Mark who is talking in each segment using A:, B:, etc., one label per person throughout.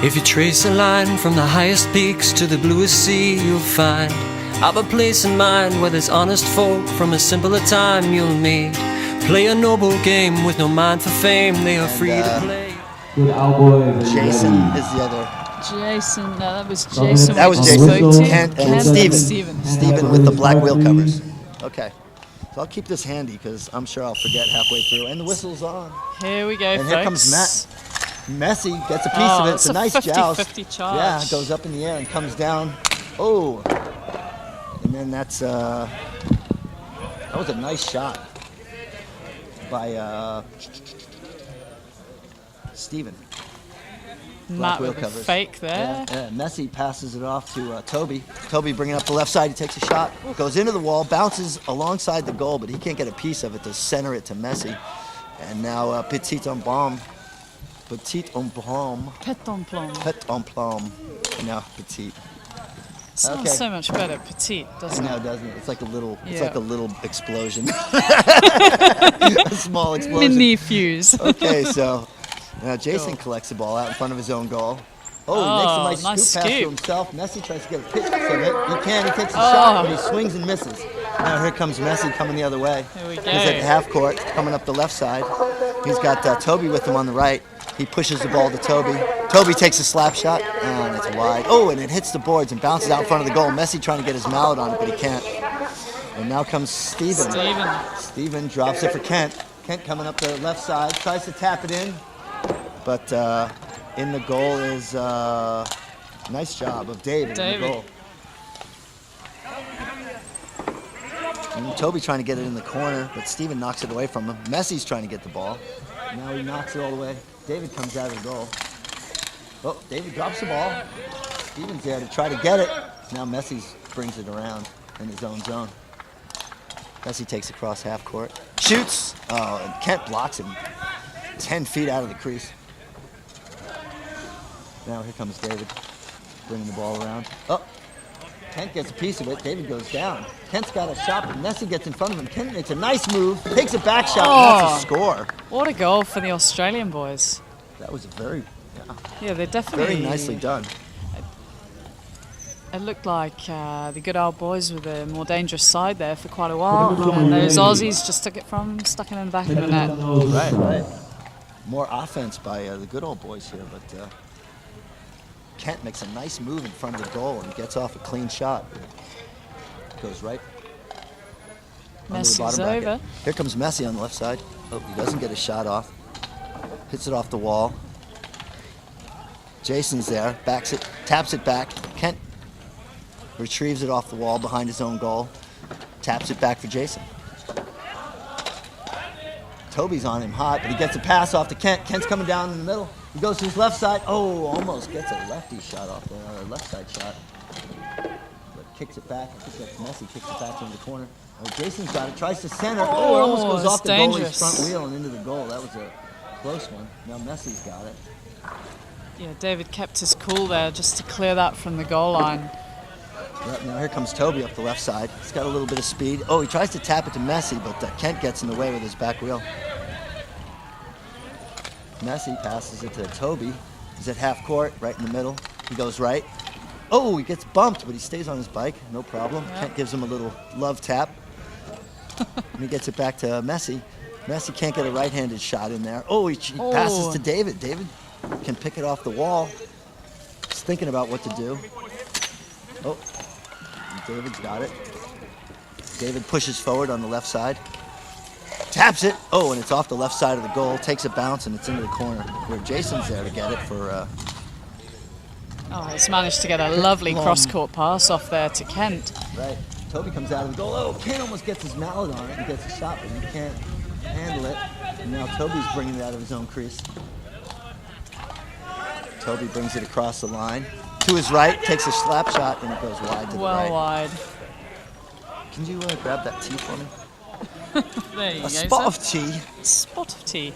A: If you trace a line from the highest peaks to the bluest sea, you'll find I've a place in mind where there's honest folk from a simpler time you'll meet. Play a noble game with no mind for fame, they are free to play.
B: Good Cowboys.
C: Jason is the other.
D: Jason, no, that was Jason.
C: That was Jason. And Steven with the black wheel covers. Okay. So I'll keep this handy because I'm sure I'll forget halfway through. And the whistle's on.
D: Here we go,
C: and
D: folks.
C: Here comes Matt. Messi gets a piece of it. It's a nice
D: 50-50 charge.
C: Yeah, it goes up in the air and comes down. Oh. And then that was a nice shot by Steven.
D: Matt with a fake there.
C: Yeah. Messi passes it off to Toby. Toby bringing up the left side. He takes a shot, goes into the wall, bounces alongside the goal, but he can't get a piece of it to center it to Messi. And now Petit en Plomb. No, Petit.
D: Sounds so much better, Petit, doesn't it?
C: No, doesn't it? It's like a little. It's like a little explosion. A small explosion.
D: Mini fuse.
C: Okay, so. Now Jason collects the ball out in front of his own goal. Oh, he makes a nice scoop pass to himself. Messi tries to get a pitch of it. He can. He takes a shot, but he swings and misses. Now here comes Messi coming the other way.
D: Here we go.
C: He's at half court, coming up the left side. He's got Toby with him on the right. He pushes the ball to Toby. Toby takes a slap shot, and it's wide. Oh, and it hits the boards and bounces out in front of the goal. Messi trying to get his mallet on it, but he can't. And now comes Steven. Steven drops it for Kent. Kent coming up the left side, tries to tap it in. But in the goal is nice job of David. In the goal. And Toby trying to get it in the corner, but Steven knocks it away from him. Messi's trying to get the ball. Now he knocks it all the way. David comes out of the goal. Oh, David drops the ball. Steven's there to try to get it. Now Messi brings it around in his own zone. Messi takes across half court. Shoots. Oh, and Kent blocks him 10 feet out of the crease. Now here comes David, bringing the ball around. Oh, Kent gets a piece of it. David goes down. Kent's got a shot, but Messi gets in front of him. Kent makes a nice move, takes a back shot, and that's a score.
D: What a goal for the Australian boys.
C: That was a very,
D: they definitely
C: very nicely done.
D: It looked like the good old boys were the more dangerous side there for quite a while, and those Aussies just took it from them, stuck it in the back of the net.
C: Right. More offense by the good old boys here, but Kent makes a nice move in front of the goal and gets off a clean shot. Goes right under the bottom bracket. Here comes Messi on the left side. Oh, he doesn't get a shot off. Hits it off the wall. Jason's there, backs it, taps it back. Kent retrieves it off the wall behind his own goal. Taps it back for Jason. Toby's on him hot, but he gets a pass off to Kent. Kent's coming down in the middle. He goes to his left side. Oh, almost gets a lefty shot off there, left side shot. But kicks it back. I think that's Messi, kicks it back into the corner. Oh, Jason's got it, tries to center. Oh, it almost goes off the goalie's front wheel and into the goal. That was a close one. Now Messi's got it.
D: Yeah, David kept his cool there just to clear that from the goal line.
C: Yep, now here comes Toby up the left side. He's got a little bit of speed. Oh, he tries to tap it to Messi, but Kent gets in the way with his back wheel. Messi passes it to Toby. He's at half court, right in the middle. He goes right. Oh, he gets bumped, but he stays on his bike. No problem. Yep. Kent gives him a little love tap. And he gets it back to Messi. Messi can't get a right-handed shot in there. Oh, he passes to David. David can pick it off the wall. He's thinking about what to do. Oh, David's got it. David pushes forward on the left side. Taps it. Oh, and it's off the left side of the goal. Takes a bounce, and it's into the corner where Jason's there to get it for...
D: Oh, he's managed to get a lovely cross-court pass off there to Kent.
C: Right. Toby comes out of the goal. Oh, Kent almost gets his mallet on it and gets a shot, but he can't handle it. And now Toby's bringing it out of his own crease. Toby brings it across the line. To his right, takes a slap shot, and it goes wide to the right.
D: Well wide.
C: Can you grab that tea for me?
D: There you go.
C: A spot of tea.
D: Spot of tea.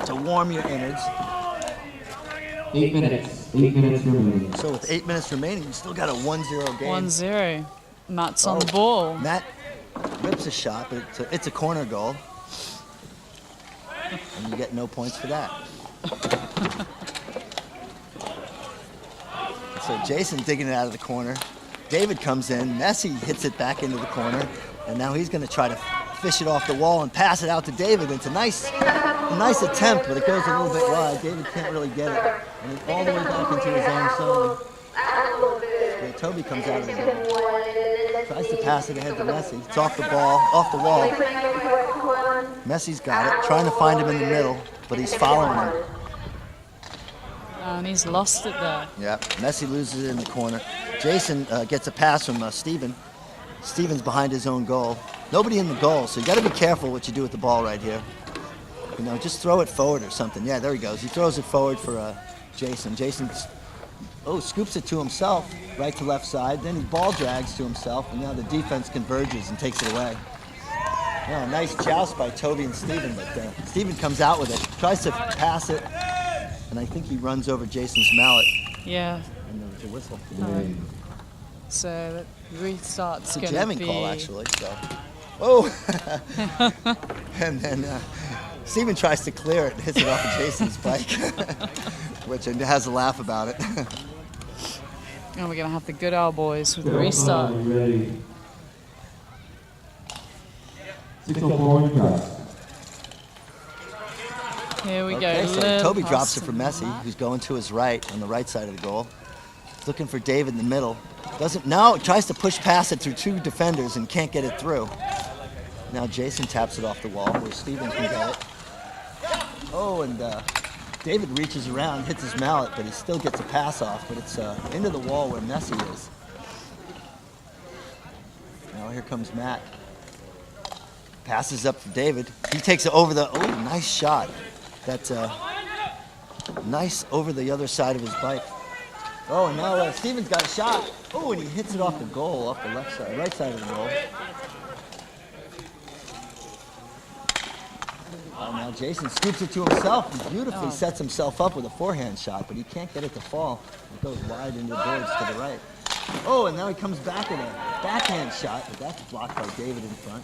C: To warm your innards.
B: 8 minutes. 8 minutes remaining.
C: So with 8 minutes remaining, you still got a 1-0 game.
D: 1-0. Matt's on the ball.
C: Matt rips a shot, but it's a corner goal. And you get no points for that. So Jason digging it out of the corner. David comes in. Messi hits it back into the corner. And now he's going to try to fish it off the wall and pass it out to David. It's a nice attempt, but it goes a little bit wide. David can't really get it. And it's all the way back into his own zone. Yeah, Toby comes out of the zone. Tries to pass it ahead to Messi. It's off the wall. Messi's got it. Trying to find him in the middle, but he's following him.
D: And he's lost it there.
C: Yeah, Messi loses it in the corner. Jason gets a pass from Steven. Steven's behind his own goal. Nobody in the goal, so you got to be careful what you do with the ball right here. You know, just throw it forward or something. Yeah, there he goes. He throws it forward for Jason. Jason, scoops it to himself, right to left side. Then he ball drags to himself, and now the defense converges and takes it away. Yeah, nice joust by Toby and Steven, but Steven comes out with it, tries to pass it, and I think he runs over Jason's mallet.
D: Yeah.
C: And there was a whistle.
D: So the restart's going to be...
C: It's a jamming call, actually. So. Oh! And then Steven tries to clear it and hits it off of Jason's bike, which has a laugh about it.
D: And we're going to have the good old boys with the restart.
B: Ready. 604 cross.
D: Here we go.
C: Okay, so Toby drops it for
D: from
C: Messi, who's going to his right, on the right side of the goal. He's looking for David in the middle. Tries to push past it through two defenders and can't get it through. Now Jason taps it off the wall where Steven can get it. Oh, and David reaches around, hits his mallet, but he still gets a pass off, but it's into the wall where Messi is. Now here comes Matt. Passes up for David. He takes it over the, nice shot. That's nice over the other side of his bike. Oh, and now Steven's got a shot. Oh, and he hits it off the goal, off the left side, right side of the goal. Oh, now Jason scoops it to himself. He beautifully sets himself up with a forehand shot, but he can't get it to fall. It goes wide into the boards to the right. Oh, and now he comes back with a backhand shot, but that's blocked by David in front.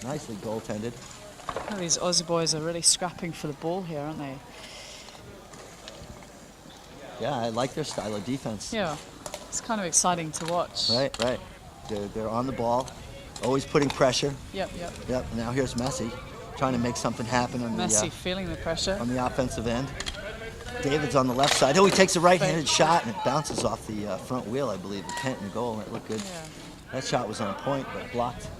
C: Nicely goaltended.
D: Oh, these Aussie boys are really scrapping for the ball here, aren't they?
C: Yeah, I like their style of defense.
D: Yeah, it's kind of exciting to watch.
C: Right. They're on the ball, always putting pressure.
D: Yep.
C: Yep. Now here's Messi, trying to make something happen on
D: Messi feeling the pressure.
C: on the offensive end. David's on the left side. Oh, he takes a right-handed shot and it bounces off the front wheel, I believe, the tent and goal. It looked good.
D: Yeah.
C: That shot was on point, but blocked.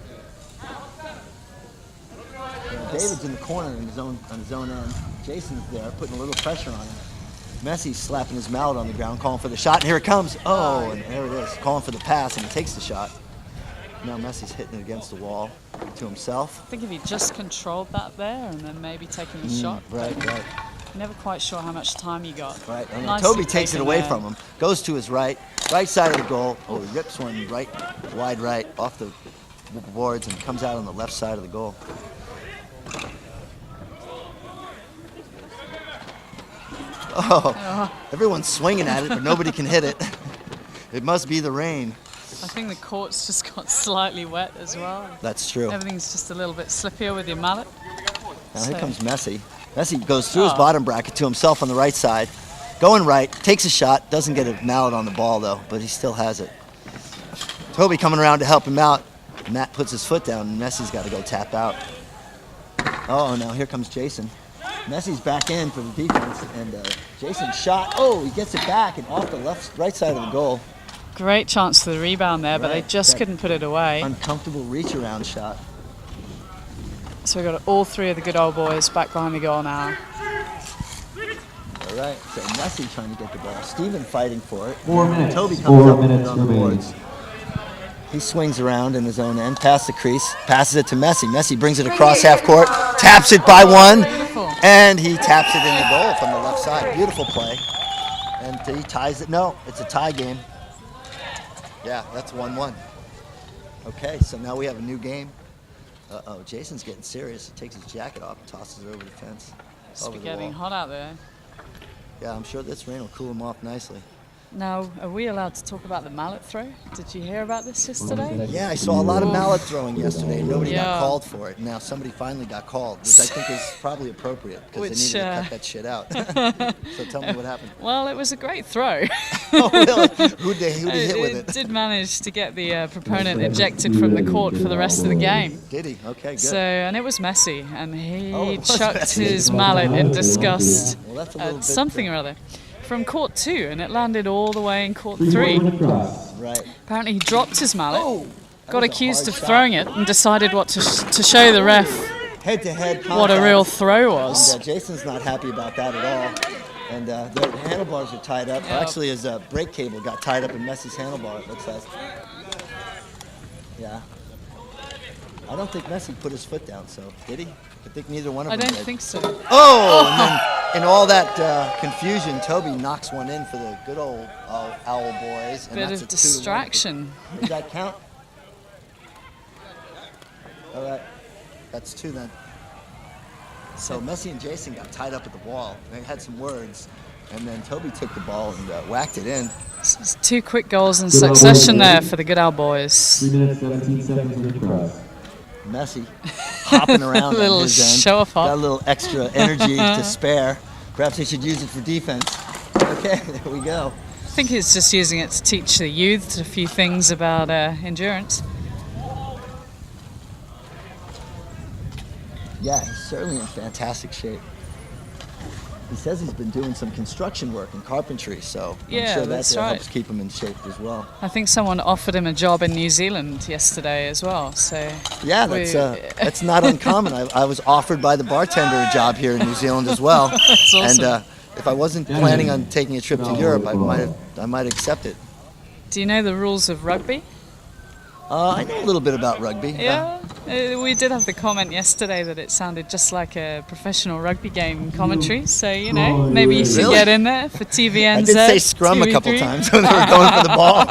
C: David's in the corner on his own end. Jason's there, putting a little pressure on him. Messi's slapping his mallet on the ground, calling for the shot, and here it comes. Oh, and there it is, calling for the pass, and he takes the shot. Now Messi's hitting it against the wall to himself.
D: I think if he just controlled that there and then maybe taking the shot.
C: Right.
D: Never quite sure how much time he got.
C: Right, and
D: Nicely
C: Toby takes it
D: taken
C: away
D: there.
C: from him, goes to his right side of the goal. Oh, he rips one wide right, off the boards and comes out on the left side of the goal. Oh, everyone's swinging at it, but nobody can hit it. It must be the rain.
D: I think the court's just got slightly wet as well.
C: That's true.
D: Everything's just a little bit slippier with your mallet.
C: Now here comes Messi. Messi goes through his bottom bracket to himself on the right side. Going right, takes a shot, doesn't get a mallet on the ball though, but he still has it. Toby coming around to help him out. Matt puts his foot down and Messi's got to go tap out. Oh, now here comes Jason. Messi's back in for the defense, and Jason's shot. Oh, he gets it back and off the right side of the goal.
D: Great chance for the rebound there, but they
C: Right,
D: just
C: that
D: couldn't put it away.
C: Uncomfortable reach around shot.
D: So we've got all three of the good old boys back behind the goal now.
C: All right, so Messi trying to get the ball. Steven fighting for it.
B: 4 minutes.
C: Toby comes
B: 4
C: up with it
B: minutes
C: on the
B: remaining.
C: boards. He swings around in his own end, past the crease, passes it to Messi. Messi brings it across half court, taps it by one,
D: Beautiful.
C: and he taps it in the goal from the left side. Beautiful play. And he ties it. No, it's a tie game. Yeah, that's 1-1. Okay, so now we have a new game. Uh-oh, Jason's getting serious. He takes his jacket off and tosses it over the fence.
D: It's
C: over the
D: getting
C: wall.
D: hot out there.
C: Yeah, I'm sure this rain will cool him off nicely.
D: Now, are we allowed to talk about the mallet throw? Did you hear about this yesterday?
C: Yeah, I saw a lot of mallet throwing yesterday. Nobody got
D: Yeah.
C: called for it. Now somebody finally got called, which I think is probably appropriate because they
D: Which,
C: needed to cut that shit out. So tell me what happened.
D: Well, it was a great throw.
C: Oh, really? Who'd they hit with
D: It
C: it?
D: did manage to get the proponent ejected from the court for the rest of the game.
C: Did he? Okay, good.
D: So, and it was messy, and he
C: Oh, it was
D: chucked
C: messy.
D: his mallet in disgust
C: Well, that's a little
D: at
C: bit,
D: something or other from court 2, and it landed all the way in court 3.
C: Right.
D: Apparently, he dropped his mallet,
C: Oh, that
D: got
C: was a
D: accused
C: hard
D: of
C: shot.
D: throwing it, and decided what to show the ref
C: Head-to-head
D: what a
C: contact.
D: real throw was.
C: And, Jason's not happy about that at all. And their handlebars are tied up.
D: Yep.
C: Actually, his brake cable got tied up in Messi's handlebar, it looks like. Yeah. I don't think Messi put his foot down, so did he? I think neither one of
D: I
C: them
D: don't
C: did.
D: think so.
C: Oh, and then in all that confusion, Toby knocks one in for the good old Owl boys. And
D: Bit
C: that's
D: of
C: a 2-1.
D: distraction.
C: Does that count? All right. That's 2 then. So Messi and Jason got tied up at the wall. They had some words. And then Toby took the ball and whacked it in.
D: It's 2 quick goals in succession there for the good old boys.
B: 3 minutes, 17 seconds to the cross.
C: Messi hopping around
D: A little
C: on his end.
D: show-off hop.
C: Got a little extra energy to spare. Perhaps he should use it for defense. Okay, there we go.
D: I think he's just using it to teach the youth a few things about endurance.
C: Yeah, he's certainly in fantastic shape. He says he's been doing some construction work and carpentry, so I'm
D: Yeah,
C: sure that
D: that's right.
C: helps keep him in shape as well.
D: I think someone offered him a job in New Zealand yesterday as well. So
C: Yeah, that's not uncommon. I was offered by the bartender a job here in New Zealand as well.
D: That's awesome.
C: And if I wasn't planning on taking a trip to Europe, I might accept it.
D: do you know the rules of rugby?
C: I know a little bit about rugby.
D: Yeah. We did have the comment yesterday that it sounded just like a professional rugby game commentary. So, you know, maybe you should
C: Really?
D: get in there for TVNZ.
C: I did say scrum a couple
D: TV3.
C: times when they were going for the ball.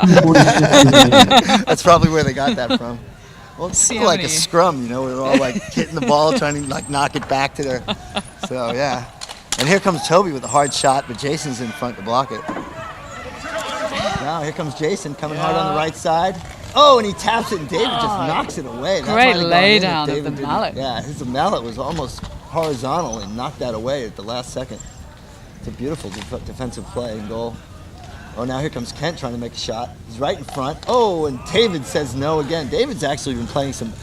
C: That's probably where they got that from. Well, it's
D: See
C: sort of
D: how
C: like a
D: many-
C: scrum, you know, we were all like hitting the ball, trying to like knock it back to their. So yeah, and here comes Toby with a hard shot, but Jason's in front to block it. Now here comes Jason coming hard on the right side. Oh, and he taps it, and David just knocks it away. That
D: Great
C: might have gone
D: lay
C: in if
D: down of
C: David
D: the
C: didn't-
D: mallet.
C: Yeah, his mallet was almost horizontal and knocked that away at the last second. It's a beautiful defensive play and goal. Oh, now here comes Kent trying to make a shot. He's right in front. Oh, and David says no again. David's actually been playing some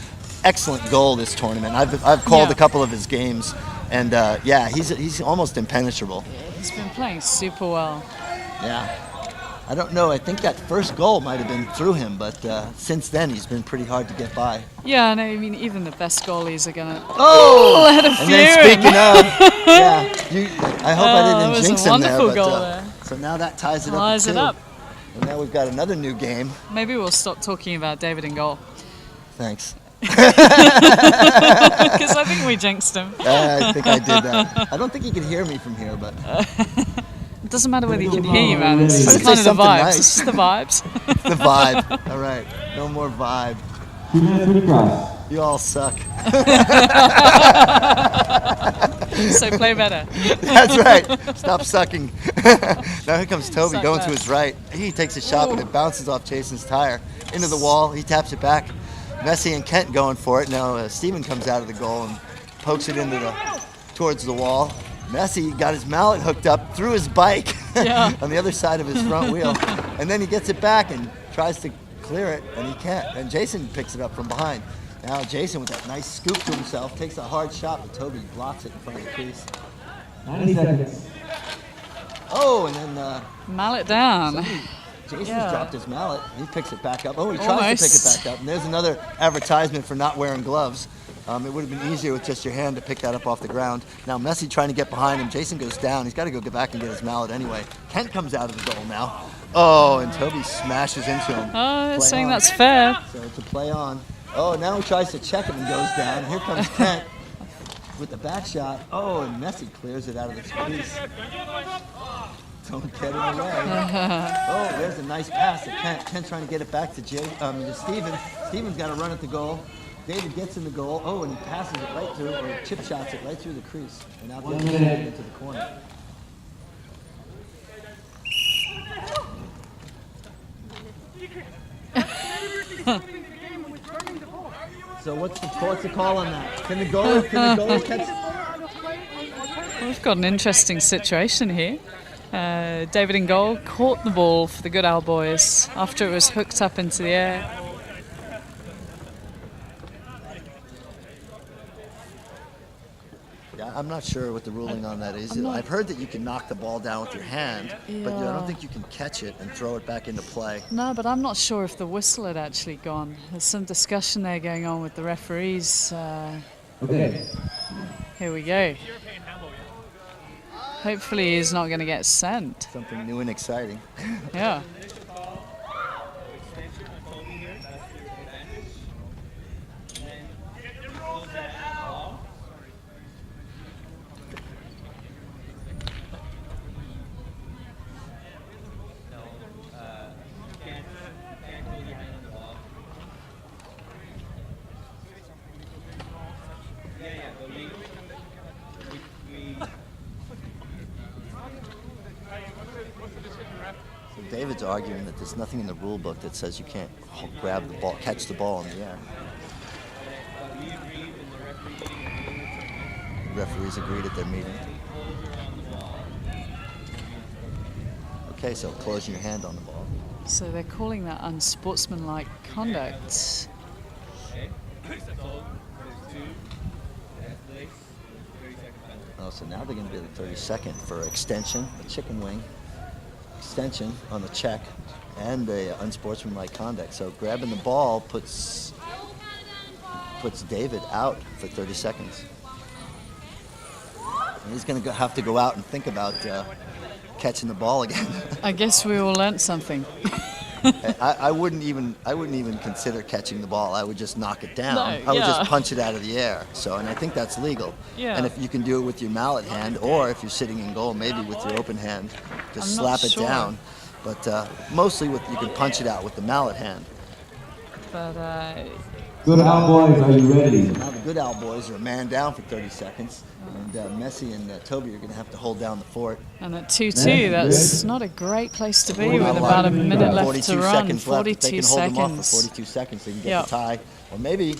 C: excellent goal this tournament. I've called
D: Yeah.
C: a couple of his games, and yeah, he's almost impenetrable.
D: He's been playing super well.
C: Yeah. I don't know. I think that first goal might have been through him, but since then he's been pretty hard to get by.
D: Yeah, no, I mean, even the best goalies are going to
C: Oh!
D: let a
C: And
D: few
C: then
D: in.
C: speaking of, yeah, I hope I
D: that
C: didn't
D: was a
C: jinx him there.
D: wonderful
C: But,
D: goal there.
C: so now that ties it
D: Ties
C: up
D: it
C: to 2.
D: up.
C: And now we've got another new game.
D: Maybe we'll stop talking about David in goal.
C: Thanks.
D: Because I think we jinxed him.
C: I think I did that. I don't think he can hear me from here, but
D: It doesn't matter whether you can hear you, man. It's
C: I'd
D: just
C: say
D: kind of the
C: something
D: vibes.
C: nice.
D: It's just the vibes.
C: the vibe. All right, no more vibe.
B: 2 minutes to the cross.
C: You all suck.
D: So play better.
C: That's right. Stop sucking. Now here comes Toby
D: Suck
C: going
D: back.
C: to his right. He takes a shot, but it bounces off Jason's tire into the wall. He taps it back. Messi and Kent going for it. Now Steven comes out of the goal and pokes it towards the wall. Messi got his mallet hooked up through his bike
D: Yeah.
C: on the other side of his front wheel. And then he gets it back and tries to clear it, and he can't. And Jason picks it up from behind. Now Jason with that nice scoop to himself takes a hard shot, but Toby blocks it in front of the crease.
B: 90 seconds.
C: Oh, and then
D: Mallet down.
C: Jason's
D: Yeah.
C: dropped his mallet. He picks it back up. Oh, he tries to pick it
D: Almost.
C: back up. And there's another advertisement for not wearing gloves. It would have been easier with just your hand to pick that up off the ground. Now Messi trying to get behind him. Jason goes down. He's got to go get back and get his mallet anyway. Kent comes out of the goal now. Oh, and Toby smashes into him.
D: Oh, they're
C: Play
D: saying
C: on.
D: that's fair.
C: So it's a play on. Oh, now he tries to check him and goes down. Here comes Kent with the back shot. Oh, and Messi clears it out of the crease. Don't get in the way. Oh, there's a nice pass to Kent. Kent trying to get it back to Steven. Steven's got to run at the goal. David gets in the goal. Oh, and he passes it right through, or chip shots it right through the crease. And out goes David into the corner. So what's the call on that? Can the goal catch?
D: We've got an interesting situation here. David in goal caught the ball for the Goodall boys after it was hooked up into the air.
C: Yeah, I'm not sure what the ruling on that is. I've heard that you can knock the ball down with your hand, but I don't think you can catch it and throw it back into play.
D: No, but I'm not sure if the whistle had actually gone. There's some discussion there going on with the referees.
B: Okay.
D: Here we go. Hopefully he's not going to get sent.
C: Something new and exciting.
D: Yeah.
C: David's arguing that there's nothing in the rule book that says you can't grab the ball, catch the ball in the air. The referees agreed at their meeting. Okay, so closing your hand on the ball.
D: So they're calling that unsportsmanlike conduct.
C: Oh, so now they're going to be the 32nd for extension, a chicken wing. Extension on the check and a unsportsmanlike conduct. So grabbing the ball puts David out for 30 seconds. And he's going to have to go out and think about catching the ball again.
D: I guess we all learnt something.
C: I wouldn't even consider catching the ball. I would just knock it down.
D: No,
C: I would
D: yeah.
C: just punch it out of the air. So, and I think that's legal.
D: Yeah.
C: And if you can do it with your mallet hand, or if you're sitting in goal, maybe with your open hand, just
D: I'm not
C: slap it
D: sure.
C: down. But mostly you can punch it out with the mallet hand.
D: But
B: Goodall boys, are you ready?
C: Now the Goodall boys are a man down for 30 seconds, and Messi and Toby are going to have to hold down the fort.
D: and at 2-2, that's not a great place to be with about a minute left
C: 42
D: to run.
C: seconds left. If they
D: 42
C: can hold them off for
D: seconds.
C: 42 seconds, they can get
D: Yeah.
C: the tie. Or maybe,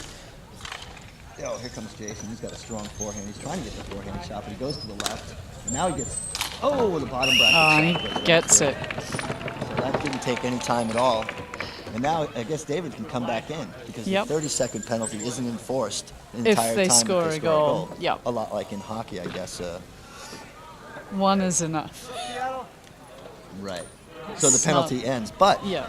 C: oh, here comes Jason. He's got a strong forehand. He's trying to get the forehand shot, but he goes to the left. And now he gets, the bottom bracket
D: Oh, and
C: shot.
D: he gets it.
C: So that didn't take any time at all. And now I guess David can come back in because
D: Yep.
C: the 30-second penalty isn't enforced the
D: If
C: entire
D: they
C: time
D: score a goal. Yep.
C: A lot like in hockey, I guess.
D: One is enough.
C: Right. So the
D: It's
C: penalty
D: not-
C: ends. But
D: Yeah.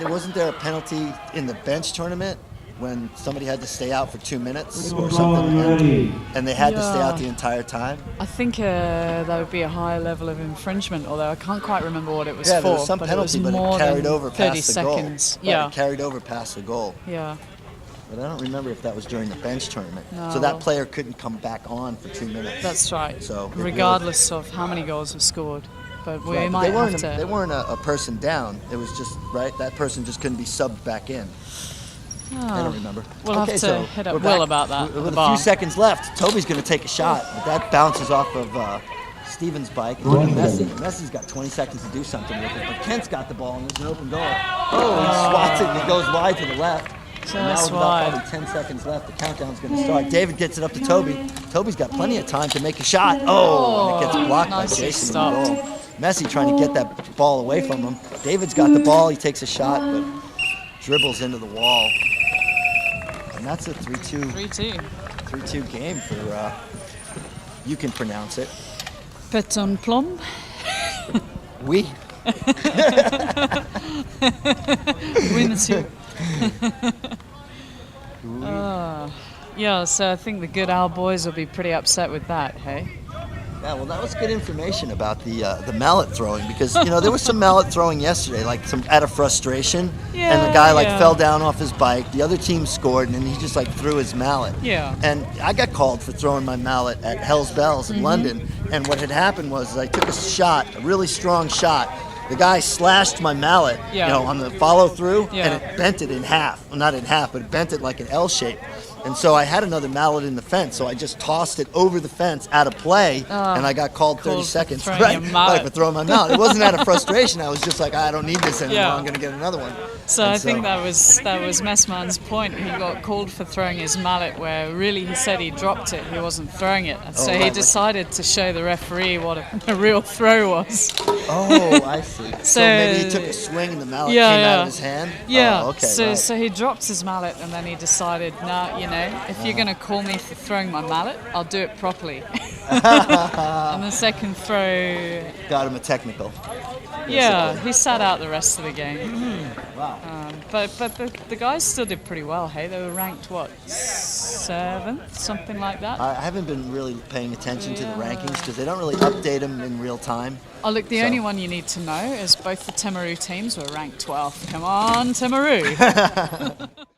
C: wasn't there a penalty in the bench tournament when somebody had to stay out for 2 minutes or
B: Goodall,
C: something,
B: are you ready?
C: and they had to stay
D: Yeah.
C: out the entire time?
D: I think that would be a higher level of infringement, although I can't quite remember what it was
C: Yeah,
D: for.
C: there was some
D: but
C: penalty,
D: it was
C: but
D: more
C: it carried
D: than
C: over
D: 30
C: past the
D: seconds.
C: goal.
D: Yeah,
C: Right, it carried over past the goal.
D: yeah.
C: But I don't remember if that was during the bench tournament.
D: No.
C: So that player couldn't come back on for 2 minutes.
D: That's right.
C: So it
D: regardless of how many goals were scored, but we
C: Right, but
D: might have
C: they
D: to.
C: weren't a person down. It was just, right, that person just couldn't be subbed back in. I don't remember.
D: We'll have to
C: so
D: hit up
C: we're
D: Will
C: back
D: about that
C: With
D: at the
C: a
D: bar.
C: few seconds left, Toby's going to take a shot, but that bounces off of Steven's bike. Messi's got 20 seconds to do something with it, but Kent's got the ball and there's an open goal. Oh, he swats it and it goes wide to the left.
D: So
C: And now
D: that's
C: with about
D: wide.
C: probably 10 seconds left, the countdown's going to start. David gets it up to Toby. Toby's got plenty of time to make a shot. Oh, and it gets blocked by
D: nicely
C: Jason in
D: stopped.
C: the goal. Messi trying to get that ball away from him. David's got the ball. He takes a shot, but dribbles into the wall. And that's a 3-2
D: 3-2.
C: game for, you can pronounce it.
D: Pet on Plomb.
C: We.
D: Win two. Yeah, so I think the Goodall boys will be pretty upset with that, hey?
C: Yeah, well, that was good information about the mallet throwing because there was some mallet throwing yesterday, like some out of frustration, and the guy
D: Yeah.
C: fell down off his bike. The other team scored, and then he just threw his mallet.
D: Yeah.
C: And I got called for throwing my mallet at Hell's Bells in London, and what had happened was I took a shot, a really strong shot. The guy slashed my mallet,
D: Yeah.
C: on the follow through,
D: Yeah.
C: and it bent it in half. Well, not in half, but it bent it like an L shape. And so I had another mallet in the fence, so I just tossed it over the fence out of play, and I got called 30
D: Called for
C: seconds.
D: throwing
C: Right,
D: your mallet.
C: right, for throwing my mallet. It wasn't out of frustration. I was just like, I don't need this anymore.
D: Yeah.
C: I'm going to get another one.
D: So
C: And
D: I think that was Messman's point. He got called for throwing his mallet, where really he said he dropped it. He wasn't throwing it, and so he
C: right.
D: decided to show the referee what a real throw was.
C: Oh, I see. So
D: So-
C: maybe he took a swing and the mallet
D: Yeah,
C: came out
D: yeah.
C: of his hand?
D: Yeah.
C: Oh, okay,
D: so
C: right.
D: so he dropped his mallet, and then he decided, nah, if you're going to call me for throwing my mallet, I'll do it properly. And the second throw,
C: Got him a technical.
D: yeah,
C: basically.
D: he sat out the rest of the game.
C: Wow.
D: But the guys still did pretty well. Hey, they were ranked what, 7th, something like that.
C: I haven't been really paying attention to the rankings because they don't really update them in real time.
D: Oh, look, the
C: So-
D: only one you need to know is both the Timaru teams were ranked 12th. Come on, Timaru.